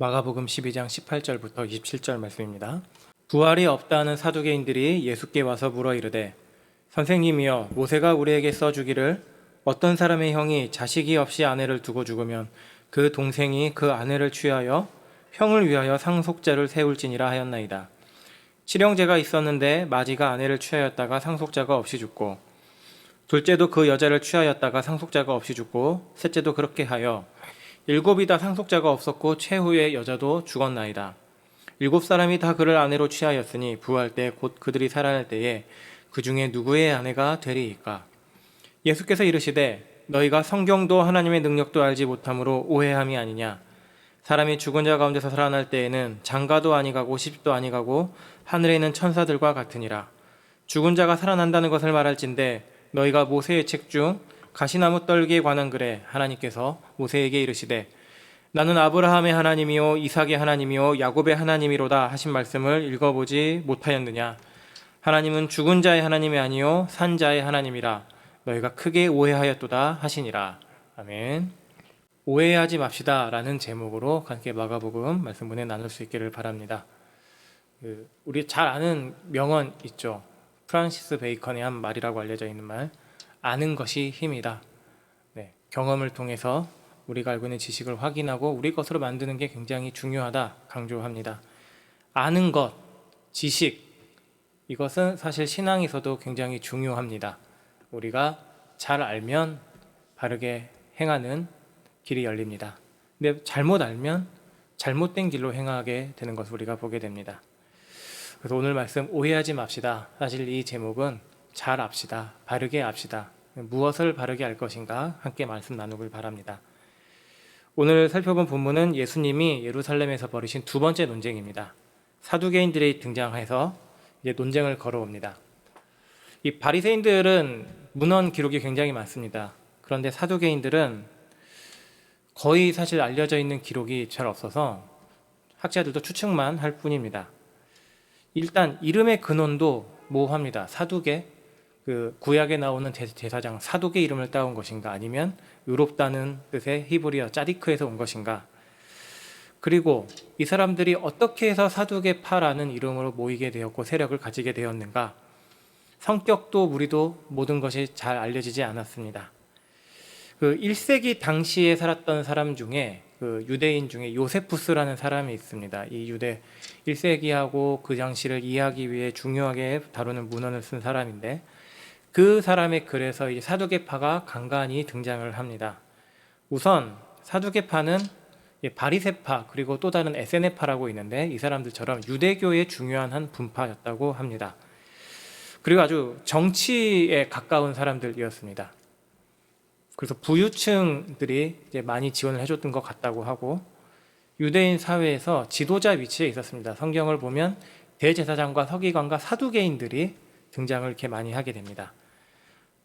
마가복음 12장 18절부터 27절 말씀입니다. 부활이 없다는 사두개인들이 예수께 와서 물어 이르되 선생님이여 모세가 우리에게 써주기를 어떤 사람의 형이 자식이 없이 아내를 두고 죽으면 그 동생이 그 아내를 취하여 형을 위하여 상속자를 세울지니라 하였나이다. 실형제가 있었는데 마지가 아내를 취하였다가 상속자가 없이 죽고 둘째도 그 여자를 취하였다가 상속자가 없이 죽고 셋째도 그렇게 하여 일곱이 다 상속자가 없었고 최후의 여자도 죽었나이다. 일곱 사람이 다 그를 아내로 취하였으니 부활 때 곧 그들이 살아날 때에 그 중에 누구의 아내가 되리이까. 예수께서 이르시되 너희가 성경도 하나님의 능력도 알지 못함으로 오해함이 아니냐. 사람이 죽은 자 가운데서 살아날 때에는 장가도 아니가고 시집도 아니가고 하늘에 있는 천사들과 같으니라. 죽은 자가 살아난다는 것을 말할진대 너희가 모세의 책 중 가시나무 떨기에 관한 글에 하나님께서 모세에게 이르시되 나는 아브라함의 하나님이요 이삭의 하나님이요 야곱의 하나님이로다 하신 말씀을 읽어보지 못하였느냐. 하나님은 죽은 자의 하나님이 아니요 산 자의 하나님이라 너희가 크게 오해하였도다 하시니라. 아멘. 오해하지 맙시다 라는 제목으로 함께 마가복음 말씀문에 나눌 수 있기를 바랍니다. 우리 잘 아는 명언 있죠. 프란시스 베이컨의 한 말이라고 알려져 있는 말, 아는 것이 힘이다. 경험을 통해서 우리가 알고 있는 지식을 확인하고 우리 것으로 만드는 게 굉장히 중요하다 강조합니다. 아는 것, 지식, 이것은 사실 신앙에서도 굉장히 중요합니다. 우리가 잘 알면 바르게 행하는 길이 열립니다. 근데 잘못 알면 잘못된 길로 행하게 되는 것을 우리가 보게 됩니다. 그래서 오늘 말씀 오해하지 맙시다. 사실 이 제목은 잘 압시다. 바르게 압시다. 무엇을 바르게 알 것인가 함께 말씀 나누길 바랍니다. 오늘 살펴본 본문은 예수님이 예루살렘에서 벌이신 두 번째 논쟁입니다. 사두개인들이 등장해서 이제 논쟁을 걸어옵니다. 이 바리새인들은 문헌 기록이 굉장히 많습니다. 그런데 사두개인들은 거의 사실 알려져 있는 기록이 잘 없어서 학자들도 추측만 할 뿐입니다. 일단 이름의 근원도 모호합니다. 사두개, 그 구약에 나오는 제사장 사두개 이름을 따온 것인가 아니면 의롭다는 뜻의 히브리어 짜디크에서 온 것인가. 그리고 이 사람들이 어떻게 해서 사두개파라는 이름으로 모이게 되었고 세력을 가지게 되었는가. 성격도 무리도 모든 것이 잘 알려지지 않았습니다. 그 1세기 당시에 살았던 사람 중에 그 유대인 중에 요세푸스라는 사람이 있습니다. 이 유대 1세기하고 그 당시를 이해하기 위해 중요하게 다루는 문헌을 쓴 사람인데 그 사람의 글에서 이 사두개파가 간간히 등장을 합니다. 우선 사두개파는 바리새파 그리고 또 다른 에세네파라고 있는데 이 사람들처럼 유대교의 중요한 한 분파였다고 합니다. 그리고 아주 정치에 가까운 사람들이었습니다. 그래서 부유층들이 이제 많이 지원을 해줬던 것 같다고 하고 유대인 사회에서 지도자 위치에 있었습니다. 성경을 보면 대제사장과 서기관과 사두개인들이 등장을 이렇게 많이 하게 됩니다.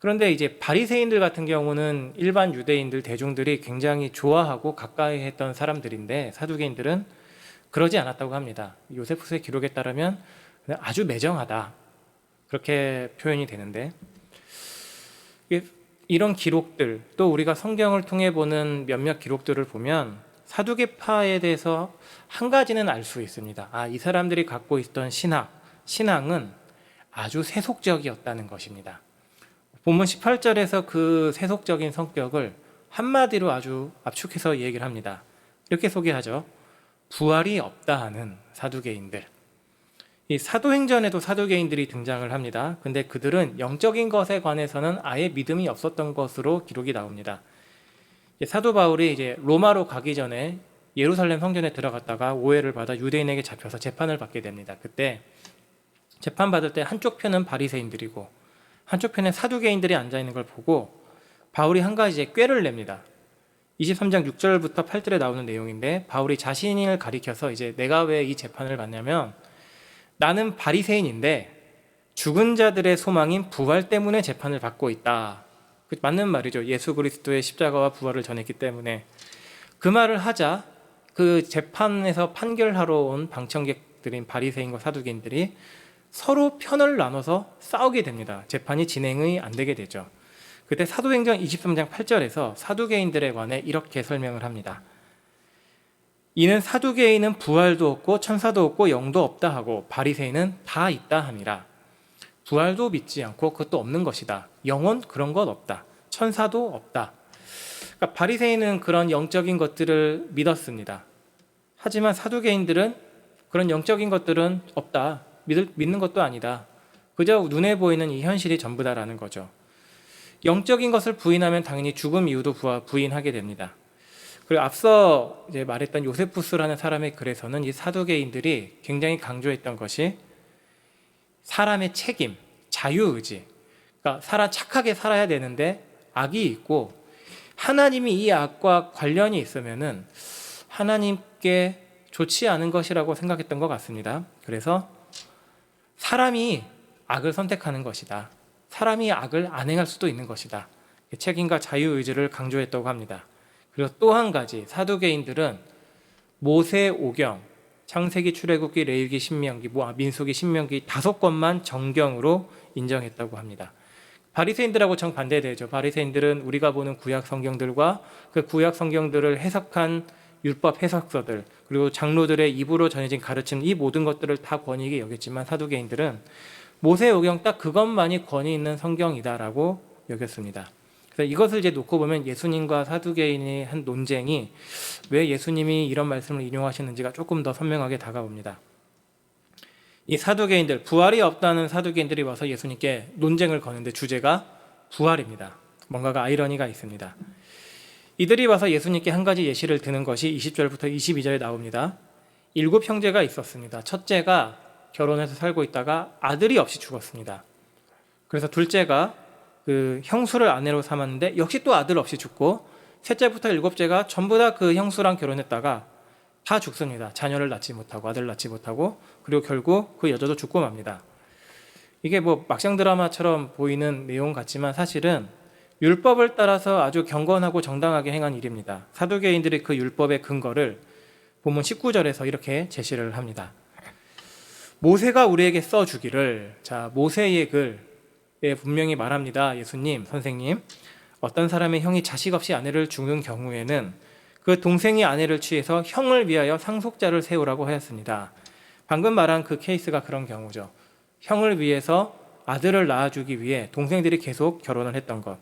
그런데 이제 바리새인들 같은 경우는 일반 유대인들 대중들이 굉장히 좋아하고 가까이 했던 사람들인데 사두개인들은 그러지 않았다고 합니다. 요세푸스의 기록에 따르면 아주 매정하다 그렇게 표현이 되는데 이런 기록들 또 우리가 성경을 통해 보는 몇몇 기록들을 보면 사두개파에 대해서 한 가지는 알 수 있습니다. 이 사람들이 갖고 있던 신앙은 아주 세속적이었다는 것입니다. 본문 18절에서 그 세속적인 성격을 한마디로 아주 압축해서 얘기를 합니다. 이렇게 소개하죠. 부활이 없다 하는 사두개인들. 이 사도행전에도 사두개인들이 등장을 합니다. 근데 그들은 영적인 것에 관해서는 아예 믿음이 없었던 것으로 기록이 나옵니다. 사도 바울이 이제 로마로 가기 전에 예루살렘 성전에 들어갔다가 오해를 받아 유대인에게 잡혀서 재판을 받게 됩니다. 그때 재판 받을 때 한쪽 편은 바리새인들이고 한쪽 편에 사두개인들이 앉아 있는 걸 보고 바울이 한 가지 꾀를 냅니다. 23장 6절부터 8절에 나오는 내용인데 바울이 자신을 가리켜서 이제 내가 왜 이 재판을 받냐면 나는 바리새인인데 죽은 자들의 소망인 부활 때문에 재판을 받고 있다. 맞는 말이죠. 예수 그리스도의 십자가와 부활을 전했기 때문에. 그 말을 하자 그 재판에서 판결하러 온 방청객들인 바리새인과 사두개인들이 서로 편을 나눠서 싸우게 됩니다. 재판이 진행이 안 되게 되죠. 그때 사도행전 23장 8절에서 사두개인들에 관해 이렇게 설명을 합니다. 이는 사두개인은 부활도 없고 천사도 없고 영도 없다 하고 바리새인은 다 있다 함이라. 부활도 믿지 않고 그것도 없는 것이다. 영혼 그런 것 없다. 천사도 없다. 그러니까 바리새인은 그런 영적인 것들을 믿었습니다. 하지만 사두개인들은 그런 영적인 것들은 없다. 믿는 것도 아니다. 그저 눈에 보이는 이 현실이 전부다라는 거죠. 영적인 것을 부인하면 당연히 죽음 이후도 부인하게 됩니다. 그리고 앞서 이제 말했던 요세푸스라는 사람의 글에서는 이 사두개인들이 굉장히 강조했던 것이 사람의 책임, 자유의지. 그러니까 착하게 살아야 되는데 악이 있고 하나님이 이 악과 관련이 있으면은 하나님께 좋지 않은 것이라고 생각했던 것 같습니다. 그래서 사람이 악을 선택하는 것이다. 사람이 악을 안 행할 수도 있는 것이다. 책임과 자유의지를 강조했다고 합니다. 그리고 또 한 가지 사두개인들은 모세 오경, 창세기, 출애굽기, 레위기, 신명기, 민수기, 신명기 5권만 정경으로 인정했다고 합니다. 바리새인들하고 정반대되죠. 바리새인들은 우리가 보는 구약 성경들과 그 구약 성경들을 해석한 율법 해석서들 그리고 장로들의 입으로 전해진 가르침 이 모든 것들을 다 권위 있게 여겼지만 사두개인들은 모세오경 딱 그것만이 권위 있는 성경이다라고 여겼습니다. 그래서 이것을 이제 놓고 보면 예수님과 사두개인의 한 논쟁이 왜 예수님이 이런 말씀을 인용하시는지가 조금 더 선명하게 다가옵니다. 이 사두개인들, 부활이 없다는 사두개인들이 와서 예수님께 논쟁을 거는데 주제가 부활입니다. 뭔가가 아이러니가 있습니다. 이들이 와서 예수님께 한 가지 예시를 드는 것이 20절부터 22절에 나옵니다. 7 형제가 있었습니다. 첫째가 결혼해서 살고 있다가 아들이 없이 죽었습니다. 그래서 둘째가 그 형수를 아내로 삼았는데 역시 또 아들 없이 죽고 셋째부터 7째가 전부 다 그 형수랑 결혼했다가 다 죽습니다. 자녀를 낳지 못하고 아들 낳지 못하고 그리고 결국 그 여자도 죽고 맙니다. 이게 뭐 막장 드라마처럼 보이는 내용 같지만 사실은 율법을 따라서 아주 경건하고 정당하게 행한 일입니다. 사두개인들이 그 율법의 근거를 본문 19절에서 이렇게 제시를 합니다. 모세가 우리에게 써주기를, 자 모세의 글에 분명히 말합니다. 예수님, 선생님, 어떤 사람의 형이 자식 없이 아내를 죽는 경우에는 그 동생이 아내를 취해서 형을 위하여 상속자를 세우라고 하였습니다. 방금 말한 그 케이스가 그런 경우죠. 형을 위해서 아들을 낳아주기 위해 동생들이 계속 결혼을 했던 것.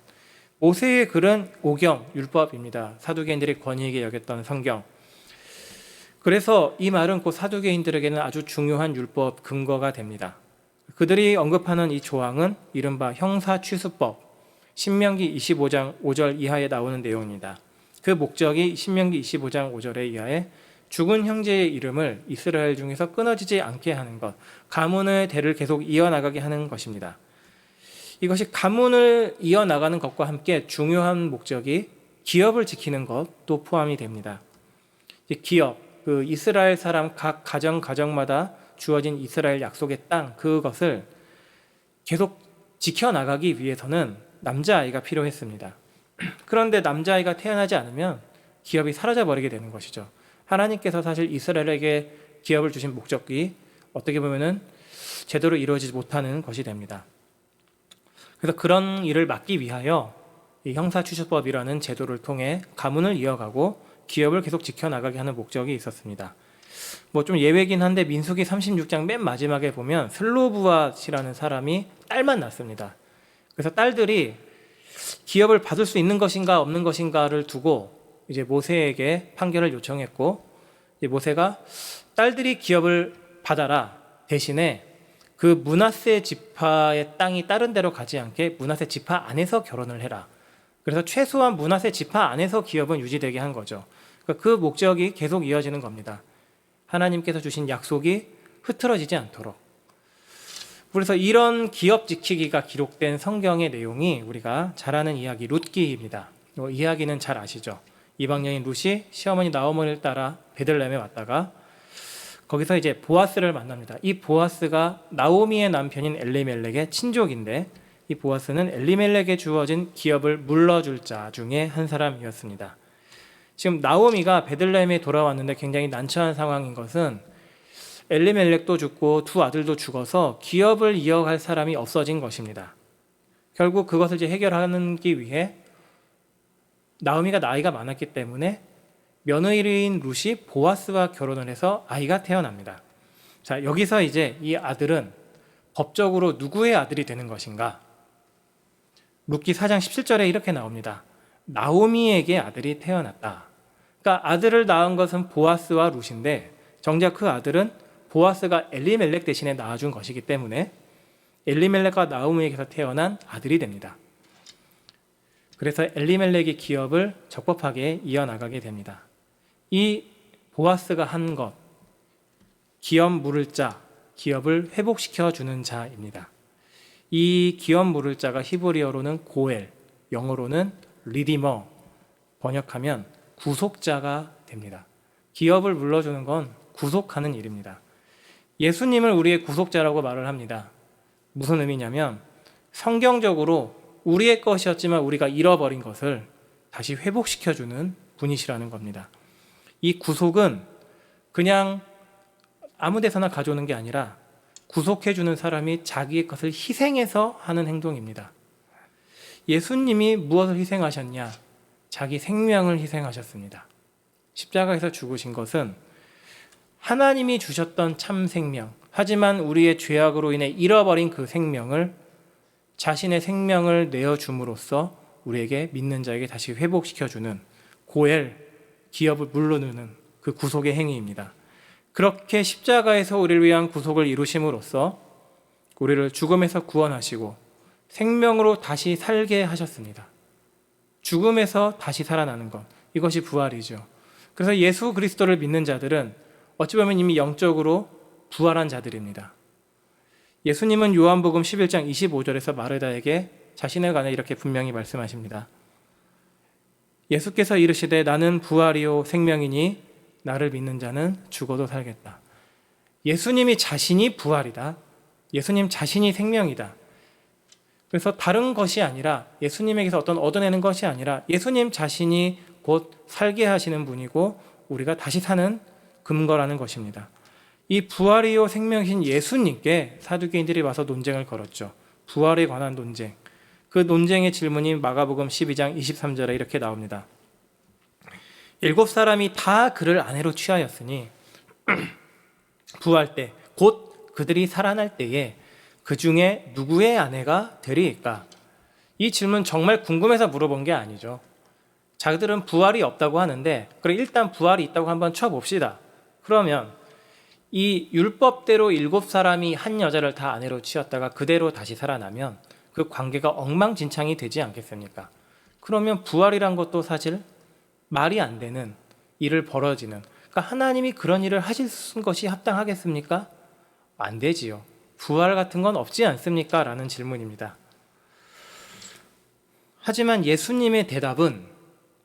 모세의 글은 오경, 율법입니다. 사두개인들이 권위 있게 여겼던 성경. 그래서 이 말은 곧 사두개인들에게는 아주 중요한 율법 근거가 됩니다. 그들이 언급하는 이 조항은 이른바 형사취수법, 신명기 25장 5절 이하에 나오는 내용입니다. 그 목적이 신명기 25장 5절에 이하에 죽은 형제의 이름을 이스라엘 중에서 끊어지지 않게 하는 것, 가문의 대를 계속 이어나가게 하는 것입니다. 이것이 가문을 이어나가는 것과 함께 중요한 목적이 기업을 지키는 것도 포함이 됩니다. 기업, 그 이스라엘 사람 각 가정마다 주어진 이스라엘 약속의 땅 그것을 계속 지켜나가기 위해서는 남자아이가 필요했습니다. 그런데 남자아이가 태어나지 않으면 기업이 사라져버리게 되는 것이죠. 하나님께서 사실 이스라엘에게 기업을 주신 목적이 어떻게 보면은 제대로 이루어지지 못하는 것이 됩니다. 그래서 그런 일을 막기 위하여 이 형사취수법이라는 제도를 통해 가문을 이어가고 기업을 계속 지켜나가게 하는 목적이 있었습니다. 뭐 좀 예외긴 한데 민수기 36장 맨 마지막에 보면 슬로브앗이라는 사람이 딸만 낳습니다. 그래서 딸들이 기업을 받을 수 있는 것인가 없는 것인가를 두고 이제 모세에게 판결을 요청했고 이제 모세가 딸들이 기업을 받아라 대신에 그 므낫세 지파의 땅이 다른 데로 가지 않게 므낫세 지파 안에서 결혼을 해라. 그래서 최소한 므낫세 지파 안에서 기업은 유지되게 한 거죠. 그러니까 그 목적이 계속 이어지는 겁니다. 하나님께서 주신 약속이 흐트러지지 않도록. 그래서 이런 기업 지키기가 기록된 성경의 내용이 우리가 잘 아는 이야기 룻기입니다. 이야기는 잘 아시죠? 이방여인 룻이 시어머니 나오미를 따라 베들레헴에 왔다가 거기서 이제 보아스를 만납니다. 이 보아스가 나오미의 남편인 엘리멜렉의 친족인데 이 보아스는 엘리멜렉에 주어진 기업을 물러줄 자 중에 한 사람이었습니다. 지금 나오미가 베들레헴에 돌아왔는데 굉장히 난처한 상황인 것은 엘리멜렉도 죽고 두 아들도 죽어서 기업을 이어갈 사람이 없어진 것입니다. 결국 그것을 이제 해결하기 위해 나오미가 나이가 많았기 때문에 며느리인 룻이 보아스와 결혼을 해서 아이가 태어납니다. 자, 여기서 이제 이 아들은 법적으로 누구의 아들이 되는 것인가? 룻기 4장 17절에 이렇게 나옵니다. 나오미에게 아들이 태어났다. 그러니까 아들을 낳은 것은 보아스와 룻인데 정작 그 아들은 보아스가 엘리멜렉 대신에 낳아준 것이기 때문에 엘리멜렉과 나오미에게서 태어난 아들이 됩니다. 그래서 엘리멜렉의 기업을 적법하게 이어나가게 됩니다. 이 보아스가 한 것, 기업 물을 자, 기업을 회복시켜 주는 자입니다. 이 기업 물을 자가 히브리어로는 고엘, 영어로는 리디머, 번역하면 구속자가 됩니다. 기업을 물러주는 건 구속하는 일입니다. 예수님을 우리의 구속자라고 말을 합니다. 무슨 의미냐면 성경적으로 우리의 것이었지만 우리가 잃어버린 것을 다시 회복시켜주는 분이시라는 겁니다. 이 구속은 그냥 아무 데서나 가져오는 게 아니라 구속해주는 사람이 자기의 것을 희생해서 하는 행동입니다. 예수님이 무엇을 희생하셨냐? 자기 생명을 희생하셨습니다. 십자가에서 죽으신 것은 하나님이 주셨던 참 생명, 하지만 우리의 죄악으로 인해 잃어버린 그 생명을 자신의 생명을 내어줌으로써 우리에게 믿는 자에게 다시 회복시켜주는 고엘, 기업을 물러누는 그 구속의 행위입니다. 그렇게 십자가에서 우리를 위한 구속을 이루심으로써 우리를 죽음에서 구원하시고 생명으로 다시 살게 하셨습니다. 죽음에서 다시 살아나는 것, 이것이 부활이죠. 그래서 예수 그리스도를 믿는 자들은 어찌 보면 이미 영적으로 부활한 자들입니다. 예수님은 요한복음 11장 25절에서 마르다에게 자신에 관해 이렇게 분명히 말씀하십니다. 예수께서 이르시되 나는 부활이요 생명이니 나를 믿는 자는 죽어도 살겠다. 예수님이 자신이 부활이다. 예수님 자신이 생명이다. 그래서 다른 것이 아니라 예수님에게서 어떤 얻어내는 것이 아니라 예수님 자신이 곧 살게 하시는 분이고 우리가 다시 사는 근거라는 것입니다. 이 부활이요 생명이신 예수님께 사두개인들이 와서 논쟁을 걸었죠. 부활에 관한 논쟁. 그 논쟁의 질문이 마가복음 12장 23절에 이렇게 나옵니다. 7사람이 다 그를 아내로 취하였으니 부활 때 곧 그들이 살아날 때에 그 중에 누구의 아내가 되리이까? 이 질문 정말 궁금해서 물어본 게 아니죠. 자기들은 부활이 없다고 하는데 그래 일단 부활이 있다고 한번 쳐봅시다. 그러면 이 율법대로 7사람이 한 여자를 다 아내로 취했다가 그대로 다시 살아나면 그 관계가 엉망진창이 되지 않겠습니까? 그러면 부활이란 것도 사실 말이 안 되는 일을 벌어지는, 그러니까 하나님이 그런 일을 하실 것이 합당하겠습니까? 안 되지요. 부활 같은 건 없지 않습니까? 라는 질문입니다. 하지만 예수님의 대답은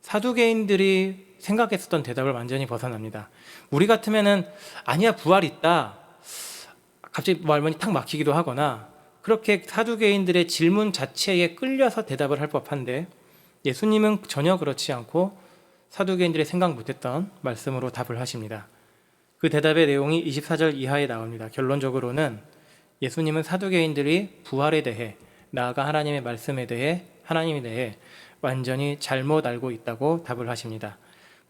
사두개인들이 생각했었던 대답을 완전히 벗어납니다. 우리 같으면은 아니야 부활 있다. 갑자기 말문이 탁 막히기도 하거나 그렇게 사두개인들의 질문 자체에 끌려서 대답을 할 법한데 예수님은 전혀 그렇지 않고 사두개인들이 생각 못했던 말씀으로 답을 하십니다. 그 대답의 내용이 24절 이하에 나옵니다. 결론적으로는 예수님은 사두개인들이 부활에 대해 나아가 하나님의 말씀에 대해 하나님에 대해 완전히 잘못 알고 있다고 답을 하십니다.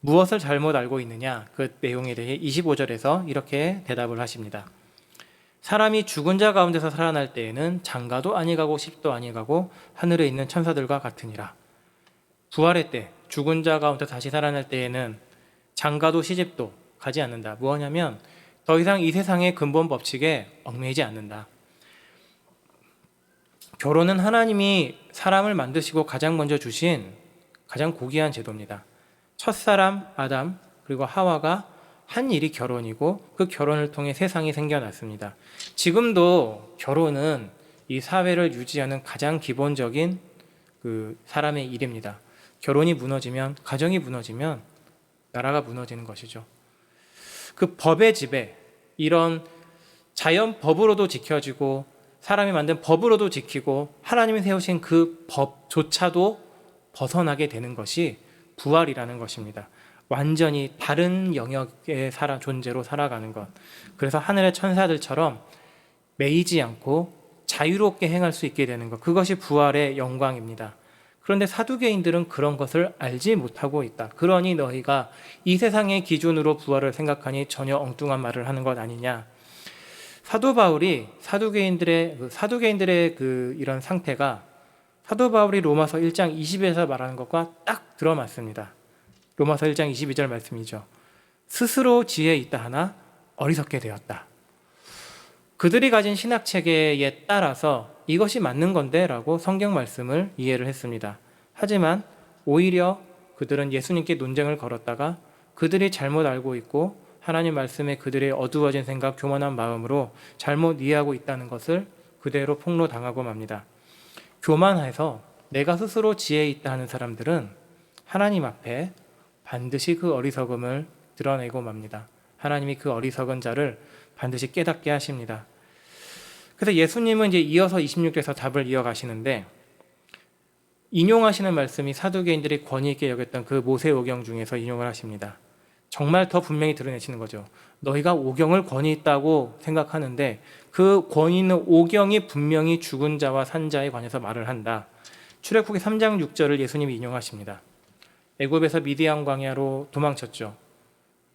무엇을 잘못 알고 있느냐? 그 내용에 대해 25절에서 이렇게 대답을 하십니다. 사람이 죽은 자 가운데서 살아날 때에는 장가도 아니 가고 시집도 아니 가고 하늘에 있는 천사들과 같으니라. 부활의 때 죽은 자 가운데 다시 살아날 때에는 장가도 시집도 가지 않는다. 무엇냐면 더 이상 이 세상의 근본 법칙에 얽매이지 않는다. 결혼은 하나님이 사람을 만드시고 가장 먼저 주신 가장 고귀한 제도입니다. 첫사람 아담 그리고 하와가 한 일이 결혼이고 그 결혼을 통해 세상이 생겨났습니다. 지금도 결혼은 이 사회를 유지하는 가장 기본적인 그 사람의 일입니다. 결혼이 무너지면, 가정이 무너지면 나라가 무너지는 것이죠. 그 법의 지배, 이런 자연 법으로도 지켜지고 사람이 만든 법으로도 지키고 하나님이 세우신 그 법조차도 벗어나게 되는 것이 부활이라는 것입니다. 완전히 다른 영역의 존재로 살아가는 것. 그래서 하늘의 천사들처럼 매이지 않고 자유롭게 행할 수 있게 되는 것. 그것이 부활의 영광입니다. 그런데 사두개인들은 그런 것을 알지 못하고 있다. 그러니 너희가 이 세상의 기준으로 부활을 생각하니 전혀 엉뚱한 말을 하는 것 아니냐. 사도 바울이 사두개인들의 이런 상태가 사도 바울이 로마서 1장 20에서 말하는 것과 딱 들어맞습니다. 로마서 1장 22절 말씀이죠. 스스로 지혜 있다 하나 어리석게 되었다. 그들이 가진 신학 체계에 따라서 이것이 맞는 건데 라고 성경 말씀을 이해를 했습니다. 하지만 오히려 그들은 예수님께 논쟁을 걸었다가 그들이 잘못 알고 있고 하나님 말씀에 그들의 어두워진 생각, 교만한 마음으로 잘못 이해하고 있다는 것을 그대로 폭로당하고 맙니다. 교만해서 내가 스스로 지혜 있다 하는 사람들은 하나님 앞에 반드시 그 어리석음을 드러내고 맙니다. 하나님이 그 어리석은 자를 반드시 깨닫게 하십니다. 그래서 예수님은 이제 이어서 26절에서 답을 이어가시는데 인용하시는 말씀이 사두개인들이 권위 있게 여겼던 그 모세오경 중에서 인용을 하십니다. 정말 더 분명히 드러내시는 거죠. 너희가 오경을 권위 있다고 생각하는데 그 권위 있는 오경이 분명히 죽은 자와 산 자에 관해서 말을 한다. 출애굽기 3장 6절을 예수님이 인용하십니다. 애굽에서 미디안 광야로 도망쳤죠.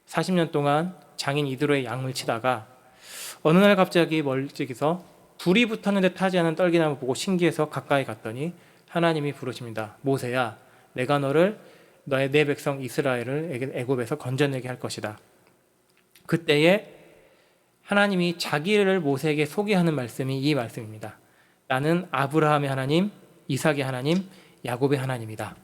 40년 동안 장인 이드로의 양을 치다가 어느 날 갑자기 멀찍이서 불이 붙었는데 타지 않은 떨기나무 보고 신기해서 가까이 갔더니 하나님이 부르십니다. 모세야, 내가 내 백성 이스라엘을 애굽에서 건져내게 할 것이다. 그때에 하나님이 자기를 모세에게 소개하는 말씀이 이 말씀입니다. 나는 아브라함의 하나님, 이삭의 하나님, 야곱의 하나님이다.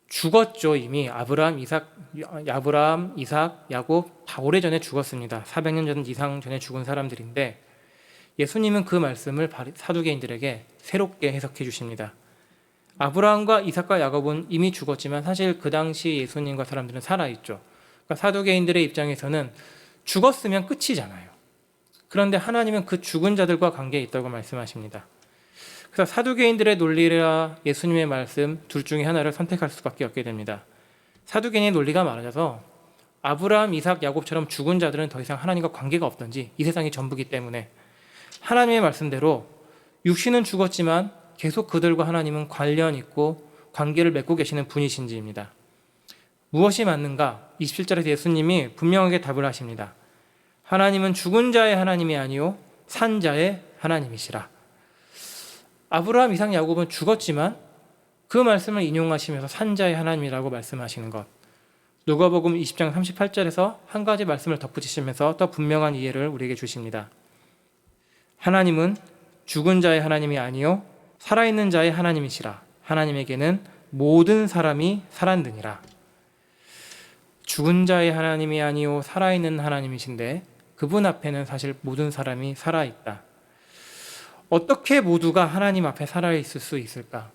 죽었죠. 이미 아브라함, 이삭, 야곱 다 오래전에 죽었습니다. 400년 이상 전에 죽은 사람들인데 예수님은 그 말씀을 사두개인들에게 새롭게 해석해 주십니다. 아브라함과 이삭과 야곱은 이미 죽었지만 사실 그 당시 예수님과 사람들은 살아있죠. 그러니까 사두개인들의 입장에서는 죽었으면 끝이잖아요. 그런데 하나님은 그 죽은 자들과 관계에 있다고 말씀하십니다. 그래서 사두개인들의 논리와 예수님의 말씀 둘 중에 하나를 선택할 수밖에 없게 됩니다. 사두개인의 논리가 말하자서 아브라함, 이삭, 야곱처럼 죽은 자들은 더 이상 하나님과 관계가 없던지 이 세상이 전부기 때문에 하나님의 말씀대로 육신은 죽었지만 계속 그들과 하나님은 관련 있고 관계를 맺고 계시는 분이신지입니다. 무엇이 맞는가? 27절에서 예수님이 분명하게 답을 하십니다. 하나님은 죽은 자의 하나님이 아니요 산 자의 하나님이시라. 아브라함, 이삭, 야곱은 죽었지만 그 말씀을 인용하시면서 산 자의 하나님이라고 말씀하시는 것. 누가복음 20장 38절에서 한 가지 말씀을 덧붙이시면서 더 분명한 이해를 우리에게 주십니다. 하나님은 죽은 자의 하나님이 아니요 살아있는 자의 하나님이시라. 하나님에게는 모든 사람이 살았느니라. 죽은 자의 하나님이 아니요 살아있는 하나님이신데 그분 앞에는 사실 모든 사람이 살아있다. 어떻게 모두가 하나님 앞에 살아있을 수 있을까?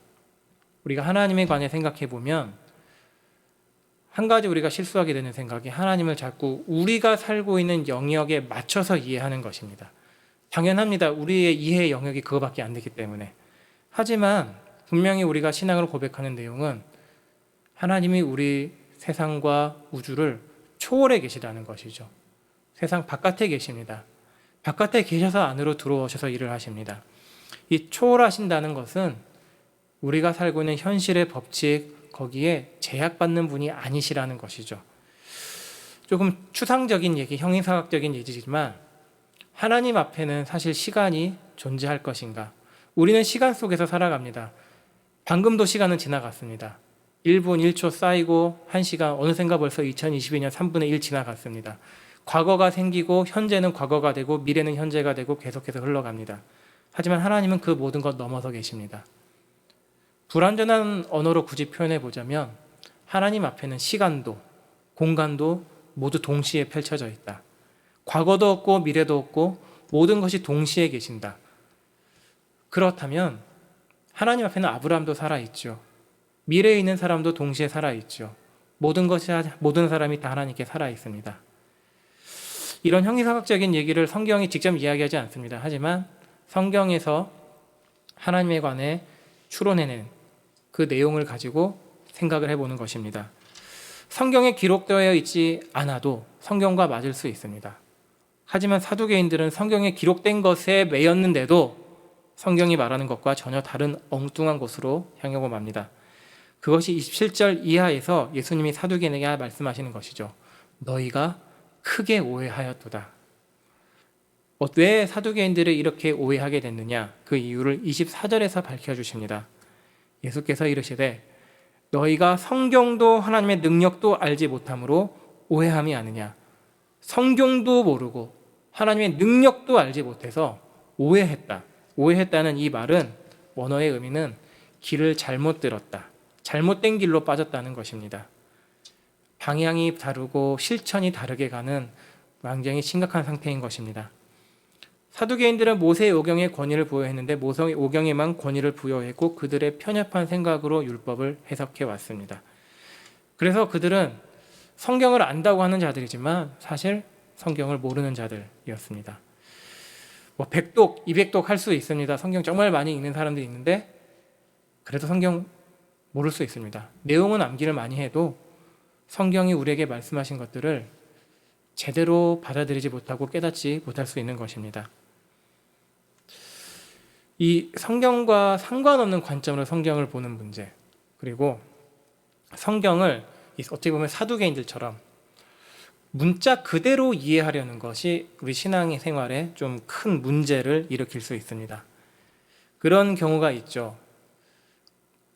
우리가 하나님에 관해 생각해 보면 한 가지 우리가 실수하게 되는 생각이 하나님을 자꾸 우리가 살고 있는 영역에 맞춰서 이해하는 것입니다. 당연합니다. 우리의 이해 영역이 그거밖에 안 되기 때문에. 하지만 분명히 우리가 신앙을 고백하는 내용은 하나님이 우리 세상과 우주를 초월해 계시다는 것이죠. 세상 바깥에 계십니다. 바깥에 계셔서 안으로 들어오셔서 일을 하십니다. 이 초월하신다는 것은 우리가 살고 있는 현실의 법칙, 거기에 제약받는 분이 아니시라는 것이죠. 조금 추상적인 얘기, 형이상학적인 얘기지만 하나님 앞에는 사실 시간이 존재할 것인가? 우리는 시간 속에서 살아갑니다. 방금도 시간은 지나갔습니다. 1분 1초 쌓이고 1시간, 어느샌가 벌써 2022년 3분의 1 지나갔습니다. 과거가 생기고 현재는 과거가 되고 미래는 현재가 되고 계속해서 흘러갑니다. 하지만 하나님은 그 모든 것 넘어서 계십니다. 불완전한 언어로 굳이 표현해 보자면 하나님 앞에는 시간도 공간도 모두 동시에 펼쳐져 있다. 과거도 없고 미래도 없고 모든 것이 동시에 계신다. 그렇다면 하나님 앞에는 아브라함도 살아있죠. 미래에 있는 사람도 동시에 살아있죠. 모든 사람이 다 하나님께 살아있습니다. 이런 형이상학적인 얘기를 성경이 직접 이야기하지 않습니다. 하지만 성경에서 하나님에 관해 추론해낸 그 내용을 가지고 생각을 해보는 것입니다. 성경에 기록되어 있지 않아도 성경과 맞을 수 있습니다. 하지만 사두개인들은 성경에 기록된 것에 매였는데도 성경이 말하는 것과 전혀 다른 엉뚱한 곳으로 향하고 맙니다. 그것이 27절 이하에서 예수님이 사두개인에게 말씀하시는 것이죠. 너희가 크게 오해하였도다. 왜 사두개인들을 이렇게 오해하게 됐느냐? 그 이유를 24절에서 밝혀주십니다. 예수께서 이르시되 너희가 성경도 하나님의 능력도 알지 못함으로 오해함이 아느냐. 성경도 모르고 하나님의 능력도 알지 못해서 오해했다. 오해했다는 이 말은 원어의 의미는 길을 잘못 들었다. 잘못된 길로 빠졌다는 것입니다. 방향이 다르고 실천이 다르게 가는 굉장히 심각한 상태인 것입니다. 사두개인들은 모세의 오경에 권위를 부여했는데 모세의 오경에만 권위를 부여했고 그들의 편협한 생각으로 율법을 해석해 왔습니다. 그래서 그들은 성경을 안다고 하는 자들이지만 사실 성경을 모르는 자들이었습니다. 100독, 200독 할 수 있습니다. 성경 정말 많이 읽는 사람들이 있는데 그래도 성경 모를 수 있습니다. 내용은 암기를 많이 해도 성경이 우리에게 말씀하신 것들을 제대로 받아들이지 못하고 깨닫지 못할 수 있는 것입니다. 이 성경과 상관없는 관점으로 성경을 보는 문제, 그리고 성경을 어떻게 보면 사두개인들처럼 문자 그대로 이해하려는 것이 우리 신앙의 생활에 좀 큰 문제를 일으킬 수 있습니다. 그런 경우가 있죠.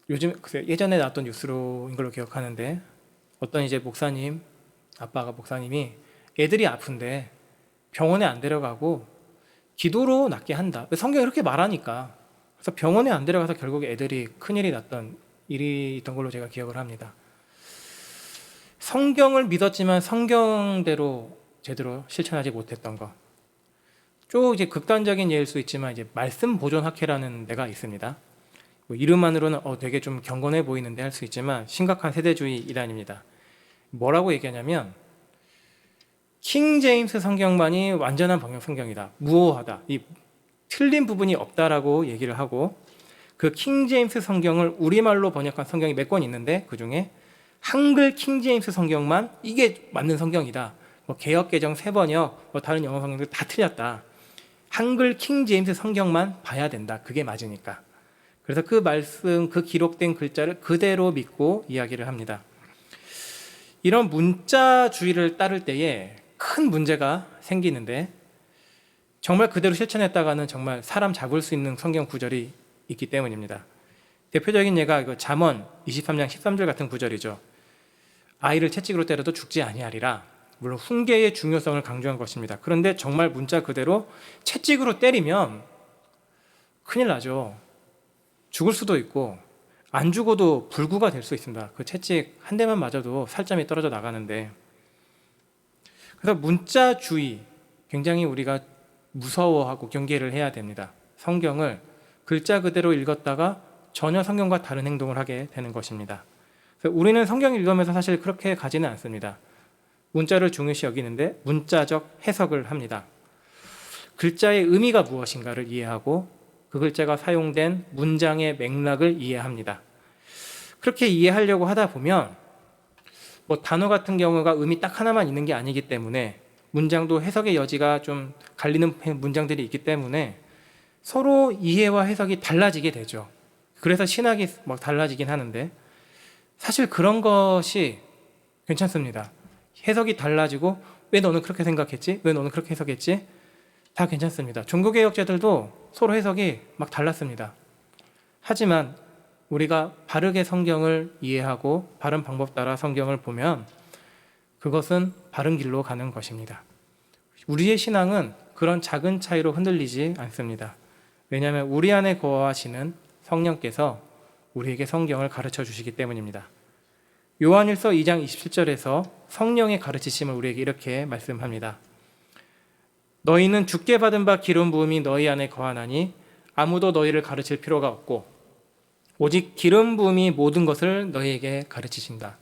요즘 예전에 나왔던 뉴스로인 걸로 기억하는데 어떤 이제 목사님, 아빠가 목사님이 애들이 아픈데 병원에 안 데려가고 기도로 낫게 한다. 성경이 그렇게 말하니까. 그래서 병원에 안 데려가서 결국 애들이 큰일이 났던 일이 있던 걸로 제가 기억을 합니다. 성경을 믿었지만 성경대로 제대로 실천하지 못했던 거. 좀 이제 극단적인 예일 수 있지만 이제 말씀 보존 학회라는 데가 있습니다. 이름만으로는 되게 좀 경건해 보이는데 할 수 있지만 심각한 세대주의 이단입니다. 뭐라고 얘기하냐면 킹 제임스 성경만이 완전한 번역 성경이다. 무오하다. 이 틀린 부분이 없다라고 얘기를 하고 그 킹 제임스 성경을 우리말로 번역한 성경이 몇 권 있는데 그중에 한글 킹 제임스 성경만 이게 맞는 성경이다. 개역 개정 세번역 다른 영어 성경들 다 틀렸다. 한글 킹 제임스 성경만 봐야 된다. 그게 맞으니까. 그래서 그 말씀, 그 기록된 글자를 그대로 믿고 이야기를 합니다. 이런 문자주의를 따를 때에 큰 문제가 생기는데 정말 그대로 실천했다가는 정말 사람 잡을 수 있는 성경 구절이 있기 때문입니다. 대표적인 예가 잠언 23장 13절 같은 구절이죠. 아이를 채찍으로 때려도 죽지 아니하리라. 물론 훈계의 중요성을 강조한 것입니다. 그런데 정말 문자 그대로 채찍으로 때리면 큰일 나죠. 죽을 수도 있고 안 죽어도 불구가 될 수 있습니다. 그 채찍 한 대만 맞아도 살점이 떨어져 나가는데, 그래서 문자주의 굉장히 우리가 무서워하고 경계를 해야 됩니다. 성경을 글자 그대로 읽었다가 전혀 성경과 다른 행동을 하게 되는 것입니다. 그래서 우리는 성경을 읽으면서 사실 그렇게 가지는 않습니다. 문자를 중요시 여기는데 문자적 해석을 합니다. 글자의 의미가 무엇인가를 이해하고 그 글자가 사용된 문장의 맥락을 이해합니다. 그렇게 이해하려고 하다 보면 단어 같은 경우가 의미 딱 하나만 있는 게 아니기 때문에 문장도 해석의 여지가 좀 갈리는 문장들이 있기 때문에 서로 이해와 해석이 달라지게 되죠. 그래서 신학이 달라지긴 하는데 사실 그런 것이 괜찮습니다. 해석이 달라지고 왜 너는 그렇게 생각했지? 왜 너는 그렇게 해석했지? 다 괜찮습니다. 종교개혁자들도 서로 해석이 달랐습니다. 하지만 우리가 바르게 성경을 이해하고 바른 방법 따라 성경을 보면 그것은 바른 길로 가는 것입니다. 우리의 신앙은 그런 작은 차이로 흔들리지 않습니다. 왜냐하면 우리 안에 거하시는 성령께서 우리에게 성경을 가르쳐 주시기 때문입니다. 요한일서 2장 27절에서 성령의 가르치심을 우리에게 이렇게 말씀합니다. 너희는 주께 받은 바 기름 부음이 너희 안에 거하나니 아무도 너희를 가르칠 필요가 없고 오직 기름 부음이 모든 것을 너희에게 가르치신다.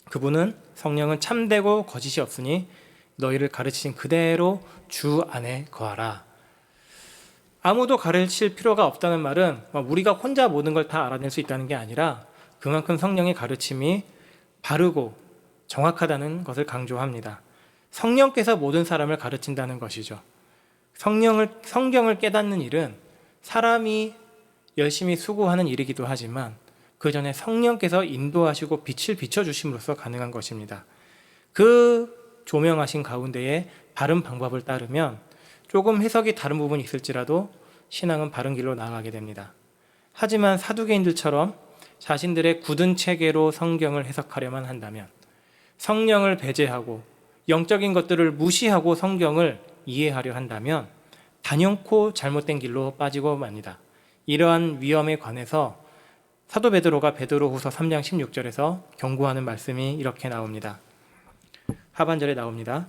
그분은 성령은 참되고 거짓이 없으니 너희를 가르치신 그대로 주 안에 거하라. 아무도 가르칠 필요가 없다는 말은 우리가 혼자 모든 걸 다 알아낼 수 있다는 게 아니라 그만큼 성령의 가르침이 바르고 정확하다는 것을 강조합니다. 성령께서 모든 사람을 가르친다는 것이죠. 성경을 깨닫는 일은 사람이 열심히 수고하는 일이기도 하지만 그 전에 성령께서 인도하시고 빛을 비춰주심으로써 가능한 것입니다. 그 조명하신 가운데에 바른 방법을 따르면 조금 해석이 다른 부분이 있을지라도 신앙은 바른 길로 나아가게 됩니다. 하지만 사두개인들처럼 자신들의 굳은 체계로 성경을 해석하려만 한다면, 성령을 배제하고 영적인 것들을 무시하고 성경을 이해하려 한다면 단연코 잘못된 길로 빠지고 맙니다. 이러한 위험에 관해서 사도 베드로가 베드로후서 3장 16절에서 경고하는 말씀이 이렇게 나옵니다. 하반절에 나옵니다.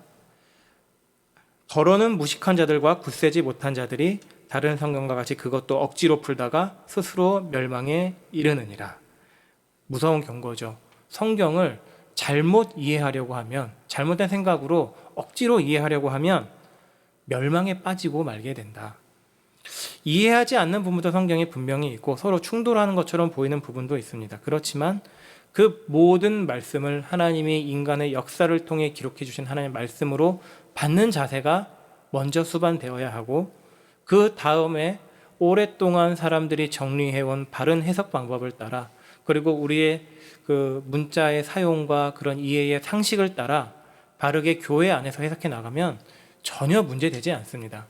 더러는 무식한 자들과 굳세지 못한 자들이 다른 성경과 같이 그것도 억지로 풀다가 스스로 멸망에 이르느니라. 무서운 경고죠. 성경을 잘못 이해하려고 하면, 잘못된 생각으로 억지로 이해하려고 하면 멸망에 빠지고 말게 된다. 이해하지 않는 부분도 성경에 분명히 있고 서로 충돌하는 것처럼 보이는 부분도 있습니다. 그렇지만 그 모든 말씀을 하나님이 인간의 역사를 통해 기록해 주신 하나님의 말씀으로 받는 자세가 먼저 수반되어야 하고, 그 다음에 오랫동안 사람들이 정리해온 바른 해석 방법을 따라, 그리고 우리의 그 문자의 사용과 그런 이해의 상식을 따라 바르게 교회 안에서 해석해 나가면 전혀 문제되지 않습니다.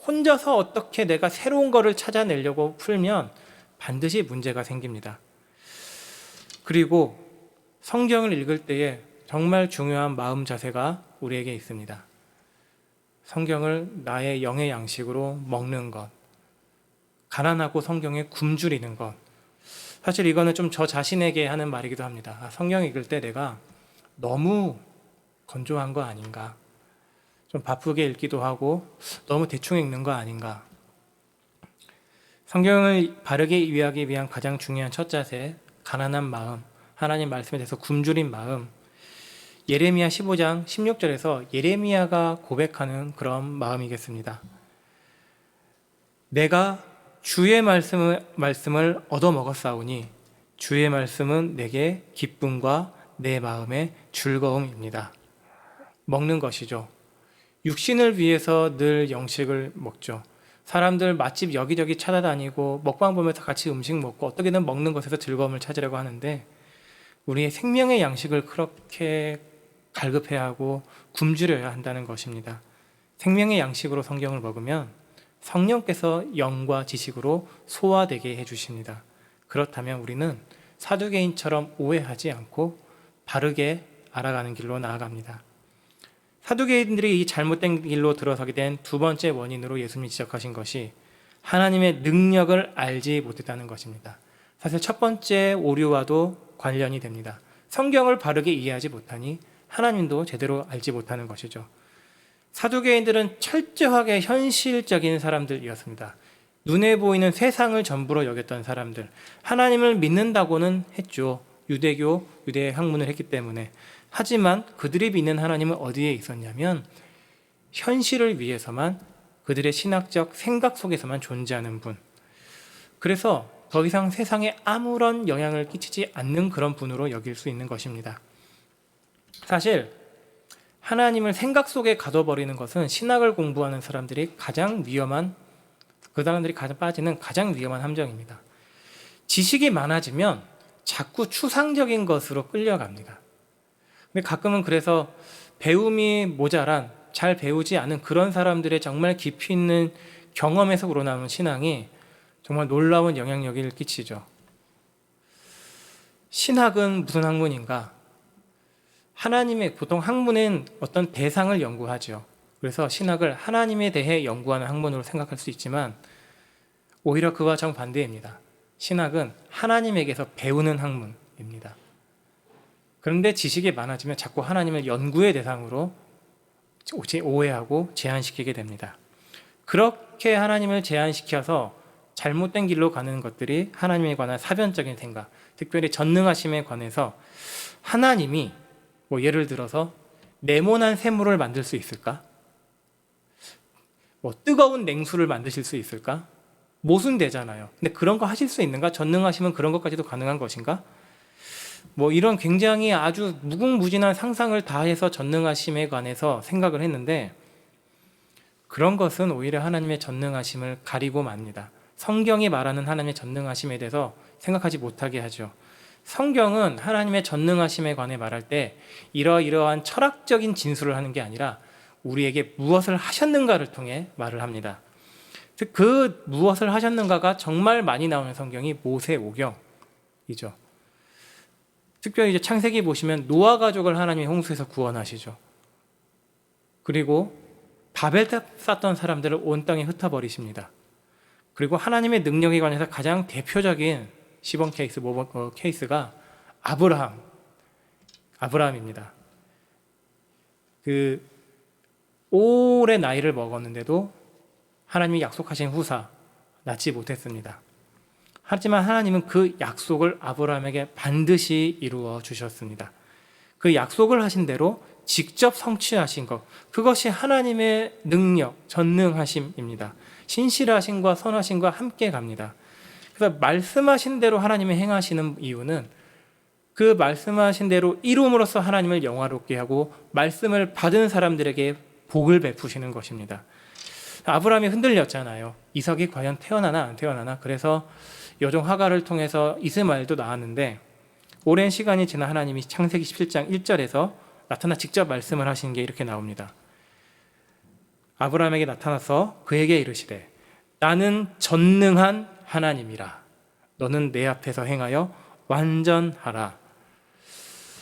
혼자서 어떻게 내가 새로운 거를 찾아내려고 풀면 반드시 문제가 생깁니다. 그리고 성경을 읽을 때에 정말 중요한 마음 자세가 우리에게 있습니다. 성경을 나의 영의 양식으로 먹는 것, 가난하고 성경에 굶주리는 것. 사실 이거는 좀 저 자신에게 하는 말이기도 합니다. 성경 읽을 때 내가 너무 건조한 거 아닌가, 좀 바쁘게 읽기도 하고 너무 대충 읽는 거 아닌가. 성경을 바르게 이해하기 위한 가장 중요한 첫 자세, 가난한 마음, 하나님 말씀에 대해서 굶주린 마음. 예레미야 15장 16절에서 예레미야가 고백하는 그런 마음이겠습니다. 내가 주의 말씀을 얻어먹었사오니 주의 말씀은 내게 기쁨과 내 마음의 즐거움입니다. 먹는 것이죠. 육신을 위해서 늘 영식을 먹죠. 사람들 맛집 여기저기 찾아다니고 먹방 보면서 같이 음식 먹고 어떻게든 먹는 것에서 즐거움을 찾으려고 하는데, 우리의 생명의 양식을 그렇게 갈급해야 하고 굶주려야 한다는 것입니다. 생명의 양식으로 성경을 먹으면 성령께서 영과 지식으로 소화되게 해주십니다. 그렇다면 우리는 사두개인처럼 오해하지 않고 바르게 알아가는 길로 나아갑니다. 사두개인들이 이 잘못된 길로 들어서게 된 두 번째 원인으로 예수님이 지적하신 것이 하나님의 능력을 알지 못했다는 것입니다. 사실 첫 번째 오류와도 관련이 됩니다. 성경을 바르게 이해하지 못하니 하나님도 제대로 알지 못하는 것이죠. 사두개인들은 철저하게 현실적인 사람들이었습니다. 눈에 보이는 세상을 전부로 여겼던 사람들, 하나님을 믿는다고는 했죠. 유대의 학문을 했기 때문에. 하지만 그들이 믿는 하나님은 어디에 있었냐면 현실을 위해서만, 그들의 신학적 생각 속에서만 존재하는 분. 그래서 더 이상 세상에 아무런 영향을 끼치지 않는 그런 분으로 여길 수 있는 것입니다. 사실 하나님을 생각 속에 가둬버리는 것은 신학을 공부하는 사람들이 가장 위험한, 그 사람들이 가장 빠지는 가장 위험한 함정입니다. 지식이 많아지면 자꾸 추상적인 것으로 끌려갑니다. 근데 가끔은 그래서 배움이 모자란, 잘 배우지 않은 그런 사람들의 정말 깊이 있는 경험에서 우러나오는 신앙이 정말 놀라운 영향력을 끼치죠. 신학은 무슨 학문인가? 하나님의, 보통 학문은 어떤 대상을 연구하죠. 그래서 신학을 하나님에 대해 연구하는 학문으로 생각할 수 있지만 오히려 그와 정반대입니다. 신학은 하나님에게서 배우는 학문입니다. 그런데 지식이 많아지면 자꾸 하나님을 연구의 대상으로 오해하고 제한시키게 됩니다. 그렇게 하나님을 제한시켜서 잘못된 길로 가는 것들이 하나님에 관한 사변적인 생각, 특별히 전능하심에 관해서 하나님이 예를 들어서 네모난 샘물을 만들 수 있을까? 뜨거운 냉수를 만드실 수 있을까? 모순되잖아요. 근데 그런 거 하실 수 있는가? 전능하시면 그런 것까지도 가능한 것인가? 이런 굉장히 아주 무궁무진한 상상을 다해서 전능하심에 관해서 생각을 했는데, 그런 것은 오히려 하나님의 전능하심을 가리고 맙니다. 성경이 말하는 하나님의 전능하심에 대해서 생각하지 못하게 하죠. 성경은 하나님의 전능하심에 관해 말할 때 이러이러한 철학적인 진술을 하는 게 아니라 우리에게 무엇을 하셨는가를 통해 말을 합니다. 즉 그 무엇을 하셨는가가 정말 많이 나오는 성경이 모세오경이죠. 특별히 이제 창세기 보시면 노아 가족을 하나님이 홍수에서 구원하시죠. 그리고 바벨 쌓던 사람들을 온 땅에 흩어버리십니다. 그리고 하나님의 능력에 관해서 가장 대표적인 시범 케이스, 케이스가 아브라함입니다. 그 오래 나이를 먹었는데도 하나님이 약속하신 후사 낳지 못했습니다. 하지만 하나님은 그 약속을 아브라함에게 반드시 이루어 주셨습니다. 그 약속을 하신 대로 직접 성취하신 것, 그것이 하나님의 능력, 전능하심입니다. 신실하심과 선하심과 함께 갑니다. 그래서 말씀하신 대로 하나님이 행하시는 이유는 그 말씀하신 대로 이룸으로써 하나님을 영화롭게 하고 말씀을 받은 사람들에게 복을 베푸시는 것입니다. 아브라함이 흔들렸잖아요. 이삭이 과연 태어나나 안 태어나나. 그래서 여종 하갈을 통해서 이스마엘도 낳았는데 오랜 시간이 지나 하나님이 창세기 17장 1절에서 나타나 직접 말씀을 하신 게 이렇게 나옵니다. 아브라함에게 나타나서 그에게 이르시되 나는 전능한 하나님이라. 너는 내 앞에서 행하여 완전하라.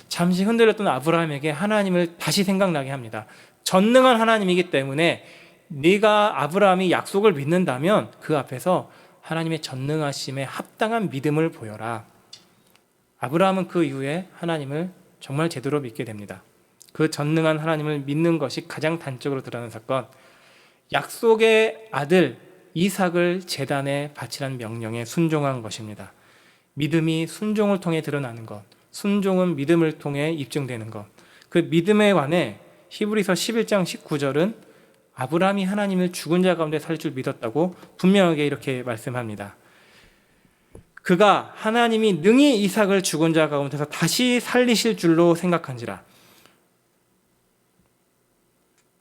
잠시 흔들렸던 아브라함에게 하나님을 다시 생각나게 합니다. 전능한 하나님이기 때문에 네가 아브라함이 약속을 믿는다면 그 앞에서 하나님의 전능하심에 합당한 믿음을 보여라. 아브라함은 그 이후에 하나님을 정말 제대로 믿게 됩니다. 그 전능한 하나님을 믿는 것이 가장 단적으로 드러나는 사건, 약속의 아들 이삭을 제단에 바치라는 명령에 순종한 것입니다. 믿음이 순종을 통해 드러나는 것, 순종은 믿음을 통해 입증되는 것, 그 믿음에 관해 히브리서 11장 19절은 아브라함이 하나님을 죽은 자 가운데 살릴 줄 믿었다고 분명하게 이렇게 말씀합니다. 그가 하나님이 능히 이삭을 죽은 자 가운데서 다시 살리실 줄로 생각한지라.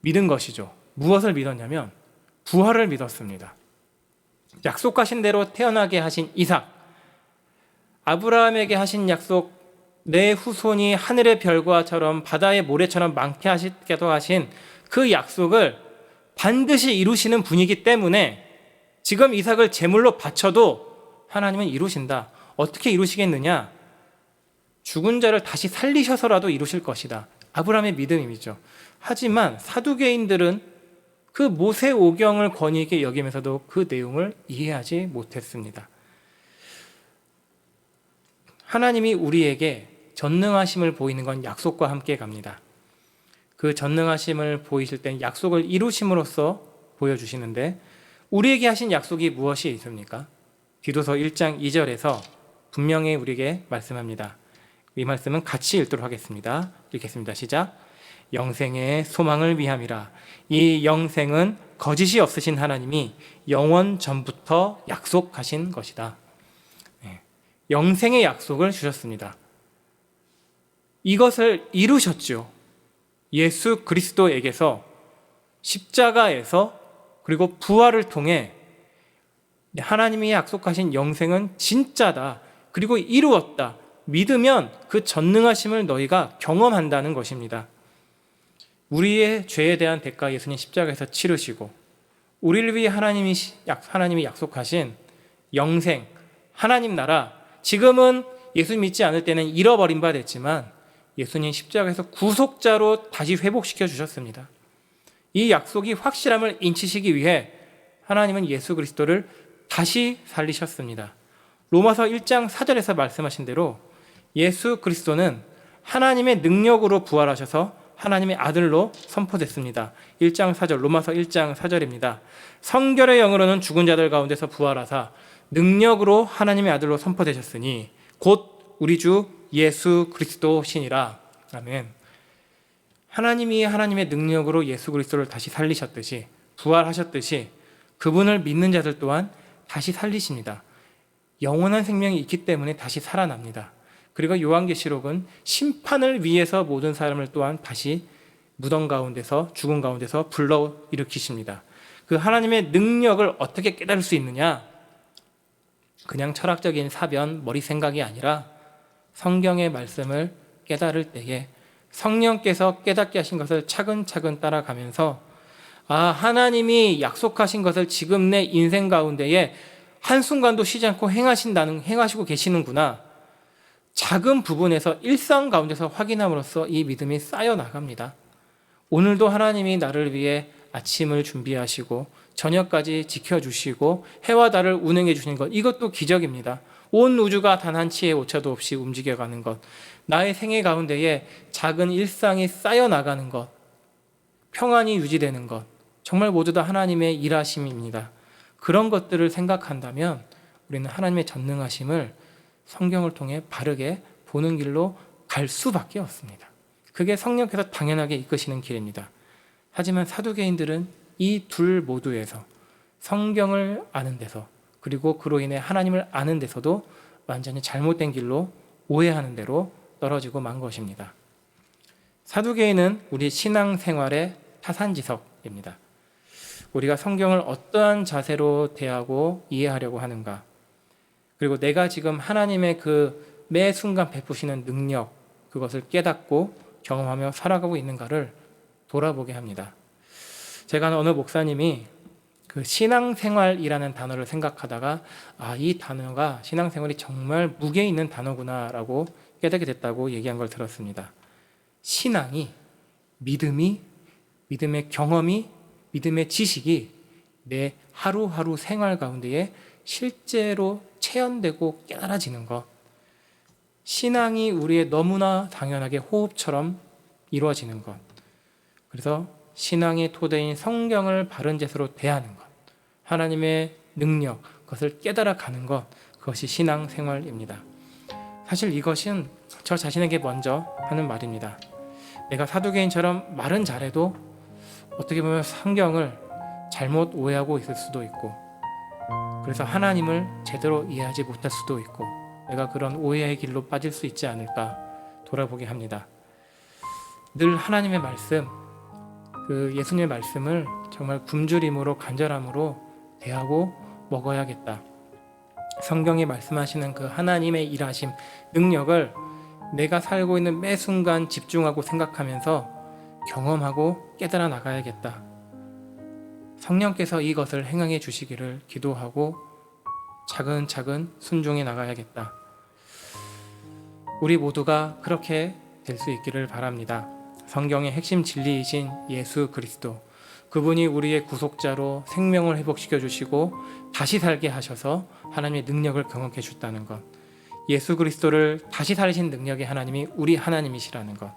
믿은 것이죠. 무엇을 믿었냐면 부활을 믿었습니다. 약속하신 대로 태어나게 하신 이삭, 아브라함에게 하신 약속, 내 후손이 하늘의 별과처럼 바다의 모래처럼 많게 하시게도 하신 그 약속을 반드시 이루시는 분이기 때문에 지금 이삭을 제물로 바쳐도 하나님은 이루신다. 어떻게 이루시겠느냐? 죽은 자를 다시 살리셔서라도 이루실 것이다. 아브라함의 믿음이죠. 하지만 사두개인들은 그 모세오경을 권위 있게 여기면서도 그 내용을 이해하지 못했습니다. 하나님이 우리에게 전능하심을 보이는 건 약속과 함께 갑니다. 그 전능하심을 보이실 땐 약속을 이루심으로써 보여주시는데 우리에게 하신 약속이 무엇이 있습니까? 디도서 1장 2절에서 분명히 우리에게 말씀합니다. 이 말씀은 같이 읽도록 하겠습니다. 읽겠습니다. 시작. 영생의 소망을 위함이라. 이 영생은 거짓이 없으신 하나님이 영원 전부터 약속하신 것이다. 영생의 약속을 주셨습니다. 이것을 이루셨죠. 예수 그리스도에게서 십자가에서 그리고 부활을 통해 하나님이 약속하신 영생은 진짜다. 그리고 이루었다. 믿으면 그 전능하심을 너희가 경험한다는 것입니다. 우리의 죄에 대한 대가 예수님 십자가에서 치르시고 우리를 위해 하나님이 약속하신 영생, 하나님 나라, 지금은 예수 믿지 않을 때는 잃어버린 바 됐지만 예수님 십자가에서 구속자로 다시 회복시켜 주셨습니다. 이 약속이 확실함을 인치시기 위해 하나님은 예수 그리스도를 다시 살리셨습니다. 로마서 1장 4절에서 말씀하신 대로 예수 그리스도는 하나님의 능력으로 부활하셔서 하나님의 아들로 선포됐습니다. 1장 4절, 로마서 1장 4절입니다. 성결의 영으로는 죽은 자들 가운데서 부활하사 능력으로 하나님의 아들로 선포되셨으니 곧 우리 주 예수 그리스도시니라. 아멘. 하나님이 하나님의 능력으로 예수 그리스도를 다시 살리셨듯이 부활하셨듯이 그분을 믿는 자들 또한 다시 살리십니다. 영원한 생명이 있기 때문에 다시 살아납니다. 그리고 요한계시록은 심판을 위해서 모든 사람을 또한 다시 무덤 가운데서 죽은 가운데서 불러일으키십니다. 그 하나님의 능력을 어떻게 깨달을 수 있느냐? 그냥 철학적인 사변, 머리 생각이 아니라 성경의 말씀을 깨달을 때에 성령께서 깨닫게 하신 것을 차근차근 따라가면서 하나님이 약속하신 것을 지금 내 인생 가운데에 한순간도 쉬지 않고 행하시고 계시는구나. 작은 부분에서 일상 가운데서 확인함으로써 이 믿음이 쌓여 나갑니다. 오늘도 하나님이 나를 위해 아침을 준비하시고 저녁까지 지켜주시고 해와 달을 운행해 주시는 것, 이것도 기적입니다. 온 우주가 단 한 치의 오차도 없이 움직여가는 것, 나의 생애 가운데에 작은 일상이 쌓여 나가는 것, 평안이 유지되는 것, 정말 모두 다 하나님의 일하심입니다. 그런 것들을 생각한다면 우리는 하나님의 전능하심을 성경을 통해 바르게 보는 길로 갈 수밖에 없습니다. 그게 성령께서 당연하게 이끄시는 길입니다. 하지만 사두개인들은 이 둘 모두에서 성경을 아는 데서, 그리고 그로 인해 하나님을 아는 데서도 완전히 잘못된 길로 오해하는 대로 떨어지고 만 것입니다. 사두개인은 우리 신앙생활의 타산지석입니다. 우리가 성경을 어떠한 자세로 대하고 이해하려고 하는가, 그리고 내가 지금 하나님의 그 매 순간 베푸시는 능력, 그것을 깨닫고 경험하며 살아가고 있는가를 돌아보게 합니다. 제가 아는 어느 목사님이 그 신앙생활이라는 단어를 생각하다가 이 단어가 신앙생활이 정말 무게 있는 단어구나라고 깨닫게 됐다고 얘기한 걸 들었습니다. 신앙이, 믿음의 경험이, 믿음의 지식이 내 하루하루 생활 가운데에 실제로 체현되고 깨달아지는 것, 신앙이 우리의 너무나 당연하게 호흡처럼 이루어지는 것, 그래서 신앙의 토대인 성경을 바른 자세로 대하는 것, 하나님의 능력, 그것을 깨달아가는 것, 그것이 신앙생활입니다. 사실 이것은 저 자신에게 먼저 하는 말입니다. 내가 사두개인처럼 말은 잘해도 어떻게 보면 성경을 잘못 오해하고 있을 수도 있고, 그래서 하나님을 제대로 이해하지 못할 수도 있고, 내가 그런 오해의 길로 빠질 수 있지 않을까 돌아보게 합니다. 늘 하나님의 말씀, 그 예수님의 말씀을 정말 굶주림으로 간절함으로 대하고 먹어야겠다. 성경이 말씀하시는 그 하나님의 일하심, 능력을 내가 살고 있는 매 순간 집중하고 생각하면서 경험하고 깨달아 나가야겠다. 성령께서 이것을 행하게 주시기를 기도하고 차근차근 순종해 나가야겠다. 우리 모두가 그렇게 될 수 있기를 바랍니다. 성경의 핵심 진리이신 예수 그리스도, 그분이 우리의 구속자로 생명을 회복시켜 주시고 다시 살게 하셔서 하나님의 능력을 경험해 주셨다는 것, 예수 그리스도를 다시 살리신 능력의 하나님이 우리 하나님이시라는 것,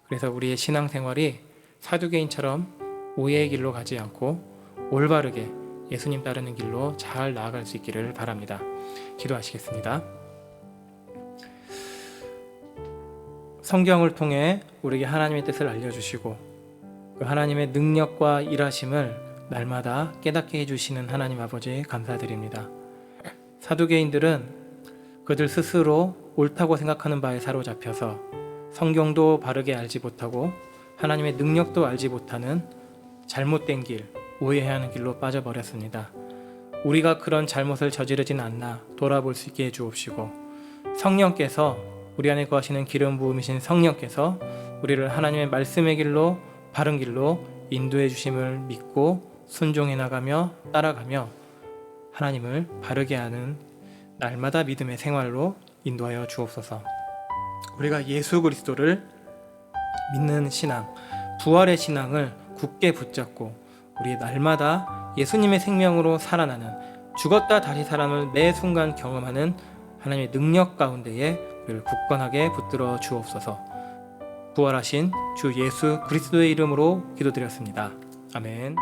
그래서 우리의 신앙생활이 사두개인처럼 오해의 길로 가지 않고 올바르게 예수님 따르는 길로 잘 나아갈 수 있기를 바랍니다. 기도하시겠습니다. 성경을 통해 우리에게 하나님의 뜻을 알려주시고 그 하나님의 능력과 일하심을 날마다 깨닫게 해주시는 하나님 아버지 감사드립니다. 사두개인들은 그들 스스로 옳다고 생각하는 바에 사로잡혀서 성경도 바르게 알지 못하고 하나님의 능력도 알지 못하는 잘못된 길, 오해해야 하는 길로 빠져버렸습니다. 우리가 그런 잘못을 저지르진 않나 돌아볼 수 있게 해주옵시고, 성령께서, 우리 안에 거하시는 기름 부음이신 성령께서 우리를 하나님의 말씀의 길로, 바른 길로 인도해 주심을 믿고 순종해 나가며 따라가며 하나님을 바르게 하는 날마다 믿음의 생활로 인도하여 주옵소서. 우리가 예수 그리스도를 믿는 신앙, 부활의 신앙을 굳게 붙잡고 우리 날마다 예수님의 생명으로 살아나는, 죽었다 다시 살아남을 매 순간 경험하는 하나님의 능력 가운데에 우리를 굳건하게 붙들어 주옵소서. 부활하신 주 예수 그리스도의 이름으로 기도드렸습니다. 아멘.